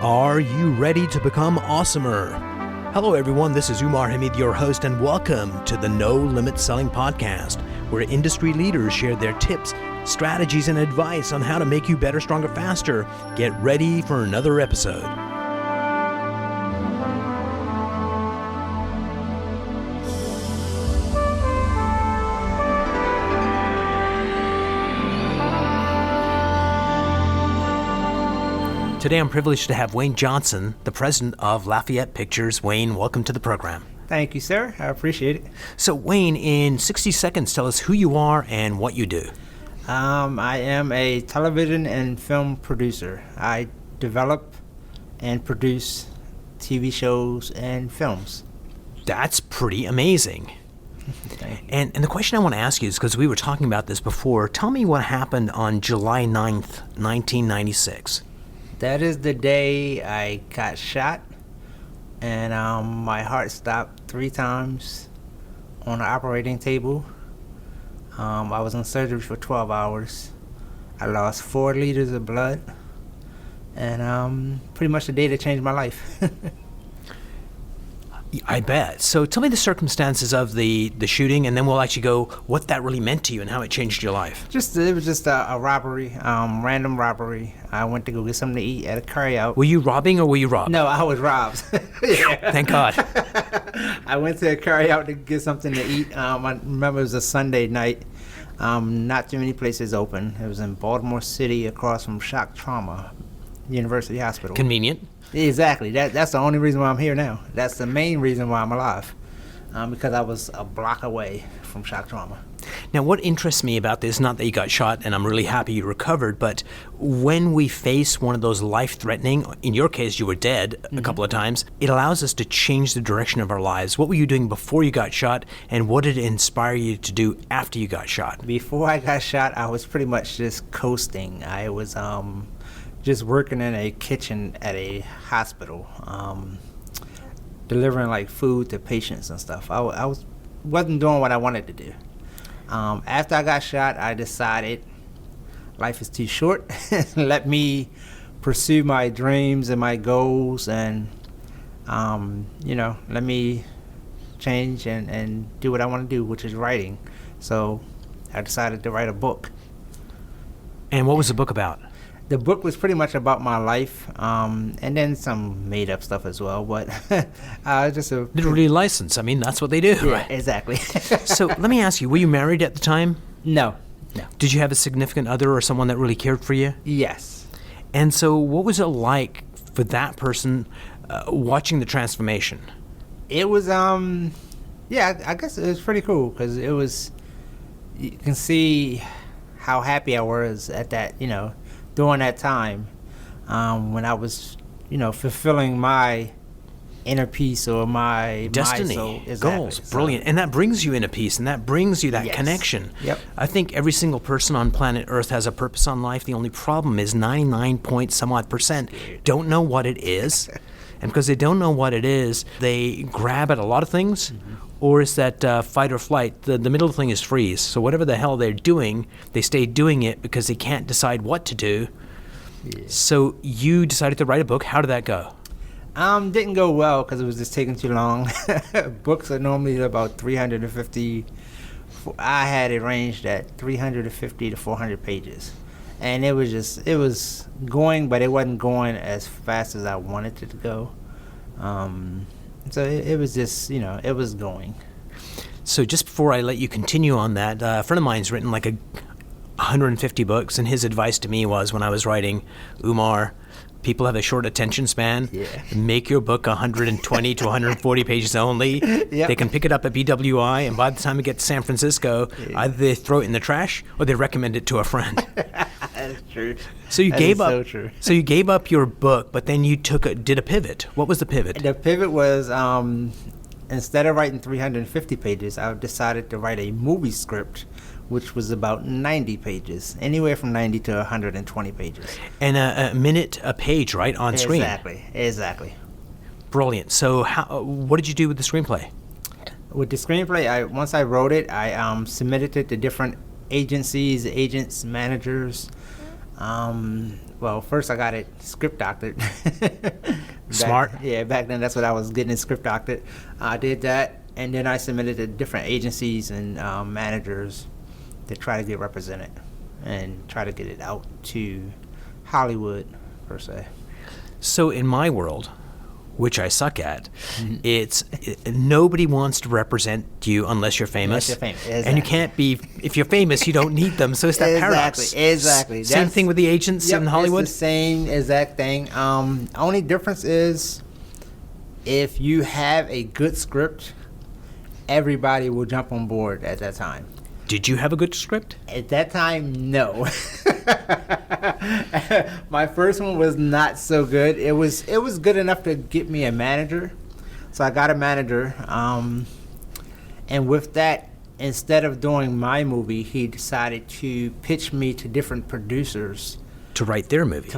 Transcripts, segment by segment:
Are you ready to become awesomer? Hello everyone, this is Umar Hamid, your host, and welcome to the No Limit Selling Podcast, where industry leaders share their tips, strategies, and advice on how to make you better, stronger, faster. Get ready for another episode. Today I'm privileged to have Wayne Johnson, the president of Lafayette Pictures. Wayne, welcome to the program. Thank you, sir. I appreciate it. So Wayne, in 60 seconds, tell us who you are and what you do. I am a television and film producer. I develop and produce TV shows and films. That's pretty amazing. And the question I want to ask you is, because we were talking about this before, tell me what happened on July 9th, 1996. That is the day I got shot, and my heart stopped 3 times on the operating table. I was in surgery for 12 hours. I lost 4 liters of blood, and pretty much the day that changed my life. I bet. So tell me the circumstances of the shooting, and then we'll actually go what that really meant to you and how it changed your life. It was just a robbery, random robbery. I went to go get something to eat at a carryout. Were you robbing or were you robbed? No, I was robbed. Thank God. I went to a carryout to get something to eat. I remember it was a Sunday night. Not too many places open. It was in Baltimore City across from Shock Trauma University Hospital. Convenient. Exactly. That's the only reason why I'm here now. That's the main reason why I'm alive, because I was a block away from shock trauma. Now, what interests me about this, not that you got shot, and I'm really happy you recovered, but when we face one of those life-threatening, in your case, you were dead a couple of times, it allows us to change the direction of our lives. What were you doing before you got shot, and what did it inspire you to do after you got shot? Before I got shot, I was pretty much just coasting. I was just working in a kitchen at a hospital, delivering like food to patients and stuff. I wasn't doing what I wanted to do. After I got shot, I decided life is too short. Let me pursue my dreams and my goals, and let me change and do what I want to do, which is writing. So I decided to write a book. And what was the book about? The book was pretty much about my life, and then some made-up stuff as well, but just a... Literally license. I mean, that's what they do. Yeah, right? Exactly. So let me ask you, were you married at the time? No. Did you have a significant other or someone that really cared for you? Yes. And so what was it like for that person watching the transformation? It was, I guess it was pretty cool, because it was... You can see how happy I was at that, during that time, when I was, fulfilling my inner peace or my destiny, soul. Exactly. Goals, brilliant. And that brings you inner peace, and that brings you that connection. Yep. I think every single person on planet Earth has a purpose on life. The only problem is 99% don't know what it is. And because they don't know what it is, they grab at a lot of things, or is that fight or flight. The middle thing is freeze. So whatever the hell they're doing, they stay doing it because they can't decide what to do. Yeah. So you decided to write a book. How did that go? Didn't go well because it was just taking too long. Books are normally about 350. I had it ranged at 350 to 400 pages. And it was going, but it wasn't going as fast as I wanted it to go. So it was just, it was going. So just before I let you continue on that, a friend of mine's written like 150 books, and his advice to me was when I was writing, Umar, people have a short attention span. Yeah. Make your book 120 to 140 pages only. Yep. They can pick it up at BWI, and by the time it gets to San Francisco, either they throw it in the trash or they recommend it to a friend. That's true. So you gave up. So true. So you gave up your book, but then you did a pivot. What was the pivot? The pivot was instead of writing 350 pages, I decided to write a movie script, which was about 90 pages, anywhere from 90 to 120 pages. And a minute a page, right, on screen? Exactly. Brilliant. So what did you do with the screenplay? With the screenplay, once I wrote it, I submitted it to different agencies, agents, managers, Well, first I got it script doctored. Smart. Back then that's what I was getting, it script doctored. I did that, and then I submitted to different agencies and managers to try to get represented and try to get it out to Hollywood, per se. So in my world, which I suck at, nobody wants to represent you unless you're famous. Unless you're famous, exactly. And you can't be, if you're famous, you don't need them. So it's that paradox. Exactly. Same thing with the agents in Hollywood? It's the same exact thing. Only difference is if you have a good script, everybody will jump on board at that time. Did you have a good script? At that time, no. My first one was not so good. It was good enough to get me a manager. So I got a manager. And with that, instead of doing my movie, he decided to pitch me to different producers. To write their movie.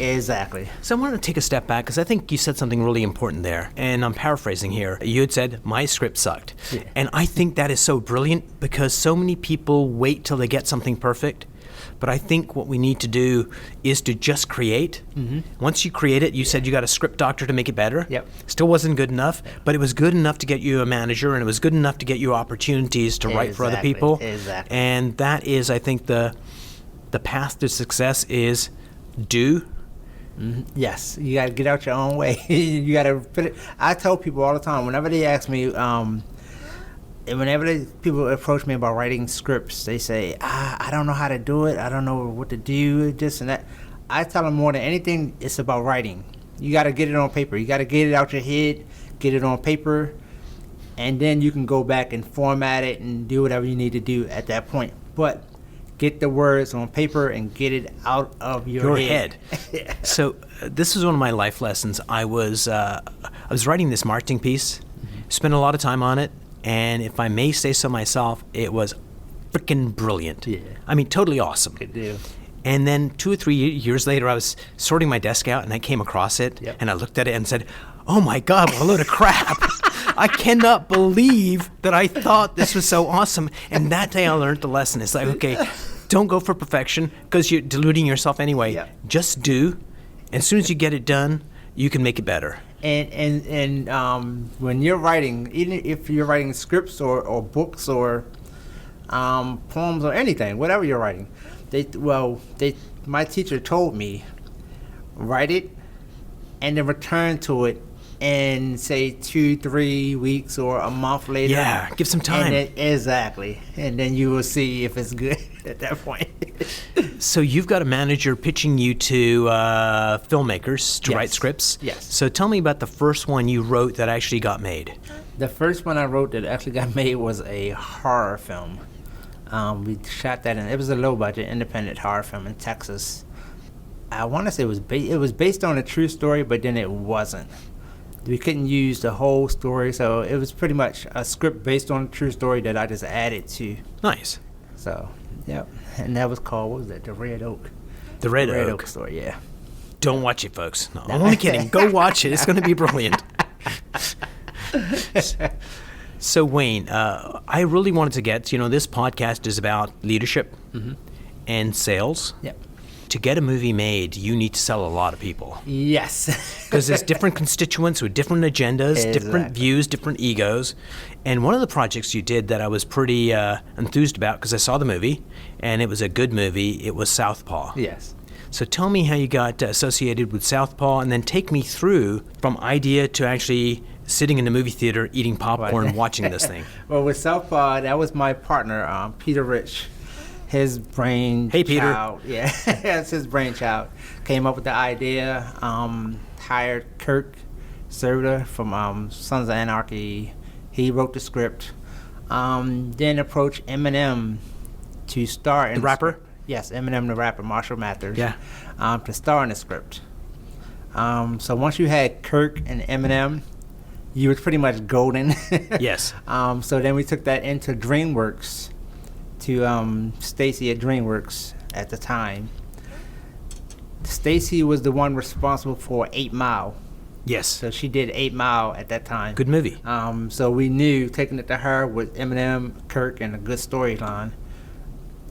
Exactly. So I want to take a step back because I think you said something really important there. And I'm paraphrasing here. You had said, my script sucked. Yeah. And I think that is so brilliant because so many people wait till they get something perfect. But I think what we need to do is to just create. Once you create it, you said you got a script doctor to make it better. Yep. Still wasn't good enough, but it was good enough to get you a manager, and it was good enough to get you opportunities to write for other people. Exactly. And that is, I think, the path to success is do. Yes, you got to get out your own way. You got to put it. I tell people all the time, whenever they ask me, people approach me about writing scripts, they say, I don't know how to do it. I don't know what to do, this and that. I tell them more than anything, it's about writing. You got to get it on paper. You got to get it out your head, get it on paper, and then you can go back and format it and do whatever you need to do at that point. But get the words on paper and get it out of your head. So this was one of my life lessons. I was writing this marketing piece, spent a lot of time on it, and if I may say so myself, it was freaking brilliant. Yeah. I mean, totally awesome. Good deal. And then 2 or 3 years later, I was sorting my desk out, and I came across it, and I looked at it and said, oh my God, what a load of crap. I cannot believe that I thought this was so awesome. And that day I learned the lesson. It's like, okay, don't go for perfection because you're deluding yourself anyway. Yeah. Just do. And as soon as you get it done, you can make it better. And when you're writing, even if you're writing scripts or books or poems or anything, whatever you're writing, my teacher told me, write it and then return to it in say 2-3 weeks or a month later. Yeah, give some time. Exactly. And then you will see if it's good at that point. So you've got a manager pitching you to filmmakers to write scripts. Yes. So tell me about the first one you wrote that actually got made. The first one I wrote that actually got made was a horror film. We shot that it was a low budget independent horror film in Texas. I want to say it was based on a true story, but then it wasn't. We couldn't use the whole story, so it was pretty much a script based on a true story that I just added to. Nice. So, yep. And that was called, what was that? The Red Oak. The Red Red Oak. Oak story, yeah. Don't watch it, folks. No, I'm only kidding. Go watch it. It's going to be brilliant. So, Wayne, I really wanted to get, this podcast is about leadership and sales. Yep. To get a movie made, you need to sell a lot of people. Yes. Because there's different constituents with different agendas, different views, different egos. And one of the projects you did that I was pretty enthused about, because I saw the movie, and it was a good movie, it was Southpaw. Yes. So tell me how you got associated with Southpaw, and then take me through from idea to actually sitting in the movie theater, eating popcorn, watching this thing. Well, with Southpaw, that was my partner, Peter Rich. His brain Hey, Peter. child, yeah, that's his brainchild. Came up with the idea, hired Kirk Serta from Sons of Anarchy. He wrote the script. Then approached Eminem to star in The rapper? Yes, Eminem the rapper, Marshall Mathers. Yeah. To star in the script. So once you had Kirk and Eminem, you was pretty much golden. Yes. So then we took that into DreamWorks. To Stacy at DreamWorks at the time. Stacy was the one responsible for 8 Mile. Yes. So she did 8 Mile at that time. Good movie. So we knew taking it to her with Eminem, Kirk, and a good storyline,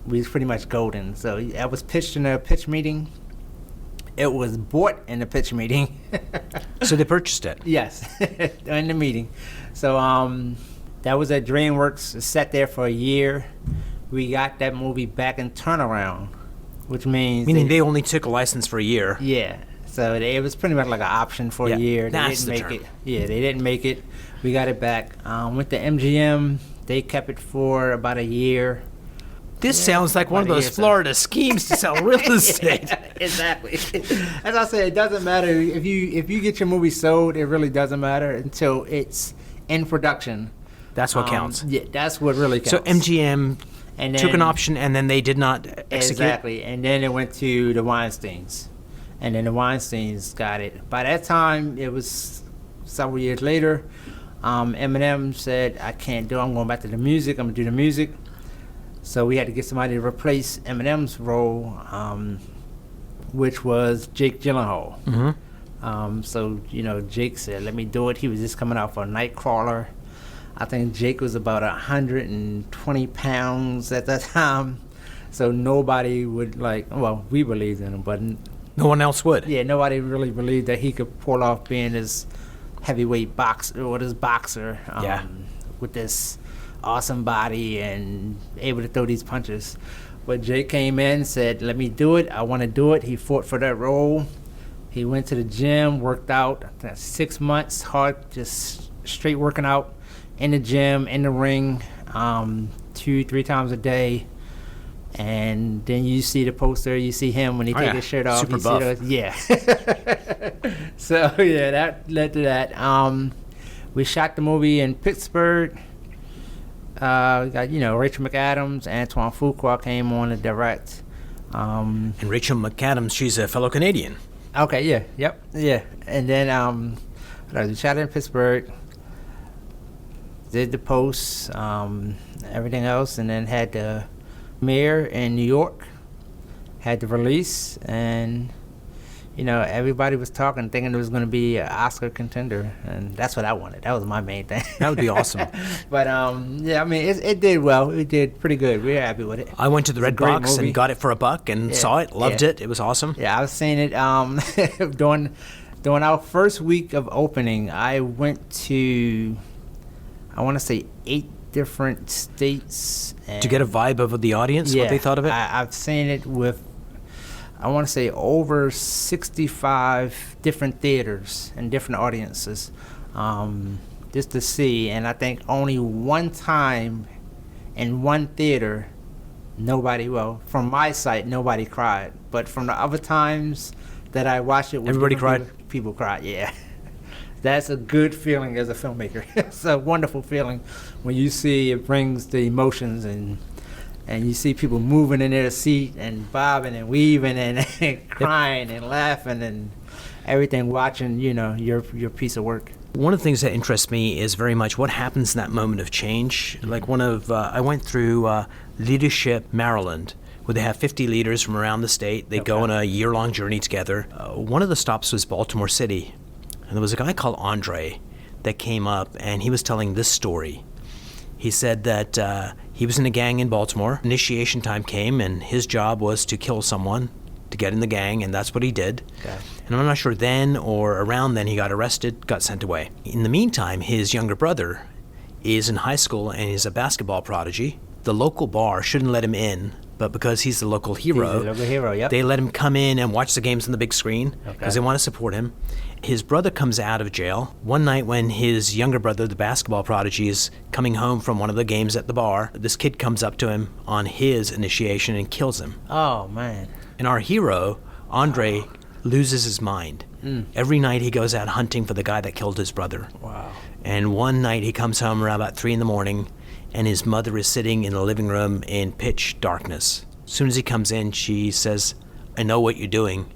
we was pretty much golden. So I was pitched in a pitch meeting. It was bought in the pitch meeting. So they purchased it. Yes, in the meeting. So that was at DreamWorks. It sat there for a year. We got that movie back in turnaround, which means Meaning they only took a license for a year. yeah. So it was pretty much like an option for Yeah, a year. They that's didn't the make term. it. Yeah, they didn't make it. We got it back. Went to MGM. They kept it for about a year. This sounds like one of about a those year, so- Florida schemes to sell real estate. Yeah, exactly. As I said, it doesn't matter if you get your movie sold. It really doesn't matter until it's in production. That's what counts. Yeah, that's what really counts. So MGM and took an then- option and then they did not execute. Exactly, and then it went to the Weinsteins, and then the Weinsteins got it. By that time, it was several years later. Eminem said, "I can't do it. I'm going back to the music. I'm gonna do the music." So we had to get somebody to replace Eminem's role, which was Jake Gyllenhaal. So Jake said, "Let me do it." He was just coming out for Nightcrawler. I think Jake was about 120 pounds at that time. So nobody would we believed in him, but No one else would. yeah, nobody really believed that he could pull off being this heavyweight boxer or this boxer Yeah. with this awesome body and able to throw these punches. But Jake came in, said, "Let me do it. I want to do it." He fought for that role. He went to the gym, worked out 6 months, hard, just straight working out in the gym, in the ring, 2-3 times a day. And then you see the poster, you see him when he take yeah. his shirt off. Super you see buff. those, yeah. So yeah, that led to that. We shot the movie in Pittsburgh. We got Rachel McAdams, Antoine Fuqua came on to direct. And Rachel McAdams, she's a fellow Canadian. Okay, yeah, yep, yeah. And then we shot it in Pittsburgh. Did the posts, everything else, and then had the premiere in New York. Had the release, and everybody was talking, thinking it was going to be an Oscar contender, and that's what I wanted. That was my main thing. That would be awesome. But yeah, I mean, it did well. It did pretty good. We were happy with it. I went to the It's a Red great Box movie. and got it for $1 and Yeah, saw it, loved yeah. it. It was awesome. Yeah, I was seeing it during our first week of opening. I went to, I want to say 8 different states. To get a vibe of the audience, what they thought of it. I've seen it with, I want to say, over 65 different theaters and different audiences, just to see. And I think only one time in one theater, from my site, nobody cried. But from the other times that I watched it with Everybody different cried? people cried, yeah. That's a good feeling as a filmmaker. It's a wonderful feeling when you see it brings the emotions and you see people moving in their seat and bobbing and weaving and crying and laughing and everything, watching your piece of work. One of the things that interests me is very much what happens in that moment of change. Like I went through Leadership Maryland, where they have 50 leaders from around the state. They go on a year-long journey together. One of the stops was Baltimore City. And there was a guy called Andre that came up, and he was telling this story. He said that he was in a gang in Baltimore. Initiation time came, and his job was to kill someone to get in the gang, and that's what he did. Okay. And I'm not sure then or around then he got arrested, got sent away. In the meantime, his younger brother is in high school and is a basketball prodigy. The local bar shouldn't let him in, but because he's the local hero, He's a local hero, yep. they let him come in and watch the games on the big screen because they want to support him. His brother comes out of jail. One night when his younger brother, the basketball prodigy, is coming home from one of the games at the bar, this kid comes up to him on his initiation and kills him. Oh, man. And our hero, Andre, loses his mind. Every night he goes out hunting for the guy that killed his brother. Wow. And one night he comes home around about 3 a.m, and his mother is sitting in the living room in pitch darkness. As soon as he comes in, she says, "I know what you're doing."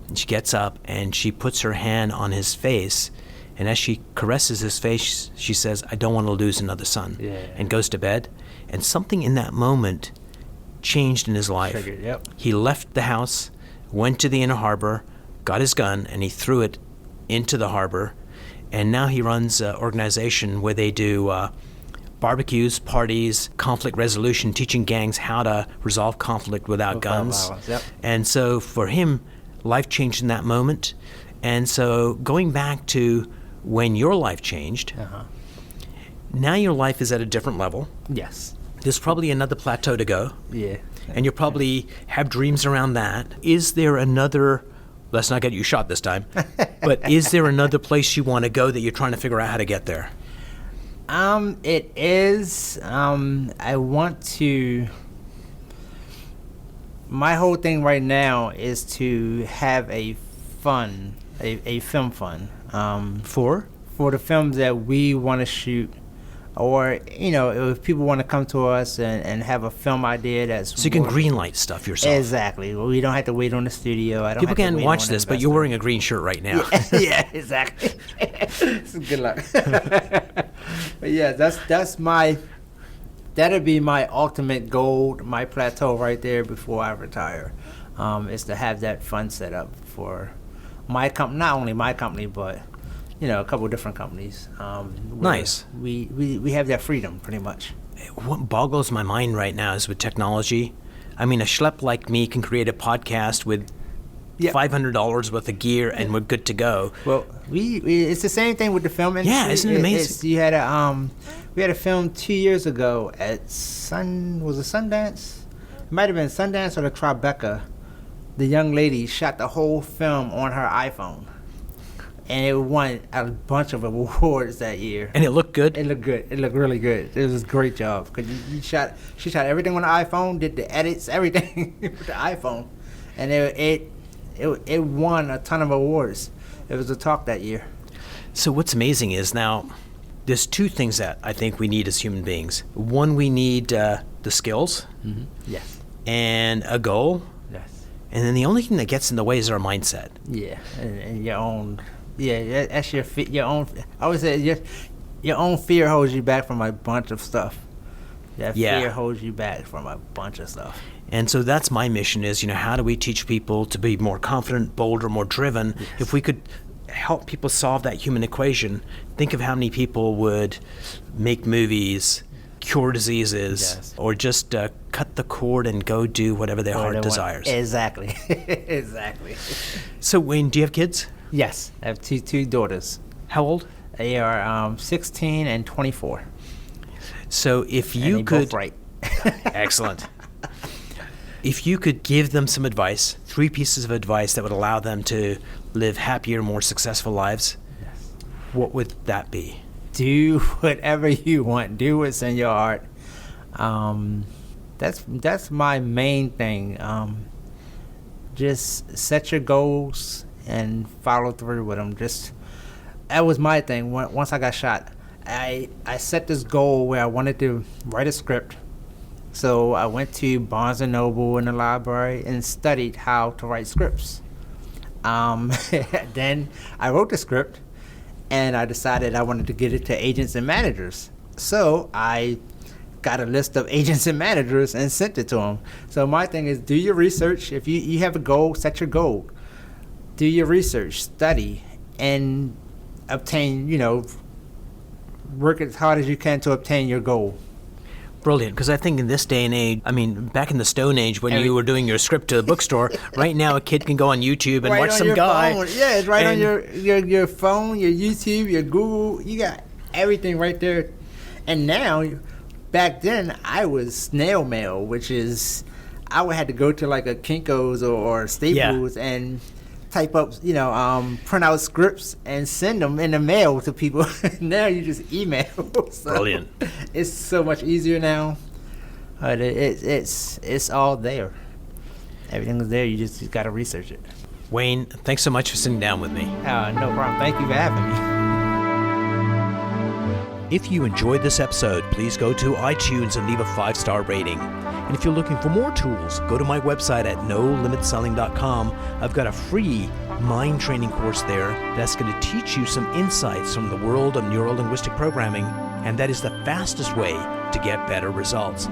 And she gets up and she puts her hand on his face, and as she caresses his face, she says, "I don't want to lose another son," and goes to bed. And something in that moment changed in his life. Triggered, yep. He left the house, went to the inner harbor, got his gun, and he threw it into the harbor. And now he runs an organization where they do barbecues, parties, conflict resolution, teaching gangs how to resolve conflict without guns. Violence, yep. And so for him, life changed in that moment. And so going back to when your life changed, now your life is at a different level. Yes. There's probably another plateau to go. Yeah. And you'll probably have dreams around that. Is there another, let's not get you shot this time, but is there another place you want to go that you're trying to figure out how to get there? It is. I want to. My whole thing right now is to have a film fund. For the films that we want to shoot, or if people want to come to us and have a film idea that's so you can greenlight stuff yourself. Exactly. Well, we don't have to wait on the studio. People can't watch this, but you're wearing a green shirt right now. Yeah, exactly. Good luck. But yeah, that'd be my ultimate goal, my plateau right there before I retire, is to have that fund set up for my company, not only my company, but a couple of different companies. Nice. We have that freedom pretty much. What boggles my mind right now is with technology. I mean, a schlep like me can create a podcast with $500 worth of gear, and we're good to go. Well, it's the same thing with the film industry. Yeah, isn't it amazing? We had a film 2 years ago at Sundance? It might have been Sundance or the Tribeca. The young lady shot the whole film on her iPhone, and it won a bunch of awards that year. And it looked good? It looked good. It looked really good. It was a great job, because she shot everything on the iPhone, did the edits, everything with the iPhone, and it won a ton of awards. It was a talk that year. So what's amazing is now there's two things that I think we need as human beings. One, we need the skills. Mm-hmm. Yes. And a goal. Yes. And then the only thing that gets in the way is our mindset. Yeah, and your own. Yeah, that's your own. I would say your own fear holds you back from a bunch of stuff. Fear holds you back from a bunch of stuff. And so that's my mission is, how do we teach people to be more confident, bolder, more driven? Yes. If we could help people solve that human equation, think of how many people would make movies, cure diseases, or just cut the cord and go do whatever their heart desires. Exactly. Exactly. So, Wayne, do you have kids? Yes, I have two daughters. How old? They are 16 and 24. So if you could... both right. Excellent. If you could give them some advice, 3 pieces of advice that would allow them to live happier, more successful lives, what would that be? Do whatever you want. Do what's in your heart. That's my main thing. Just set your goals and follow through with them. That was my thing. Once I got shot, I set this goal where I wanted to write a script. So I went to Barnes & Noble in the library and studied how to write scripts. Then I wrote the script, and I decided I wanted to get it to agents and managers. So I got a list of agents and managers and sent it to them. So my thing is, do your research. If you have a goal, set your goal. Do your research, study, and obtain, work as hard as you can to obtain your goal. Brilliant, because I think in this day and age, back in the Stone Age when you were doing your script to the bookstore, right now a kid can go on YouTube and watch some guy. Phone. Yeah, it's right on your phone, your YouTube, your Google. You got everything right there. And now, back then, I was snail mail, which is, I would have to go to like a Kinko's or Staples and type up, print out scripts and send them in the mail to people. Now you just email. So brilliant. It's so much easier now. It's all there. Everything's there. You just got to research it. Wayne, thanks so much for sitting down with me. No problem. Thank you for having me. If you enjoyed this episode, please go to iTunes and leave a 5-star rating. And if you're looking for more tools, go to my website at nolimitselling.com. I've got a free mind training course there that's going to teach you some insights from the world of neuro-linguistic programming, and that is the fastest way to get better results.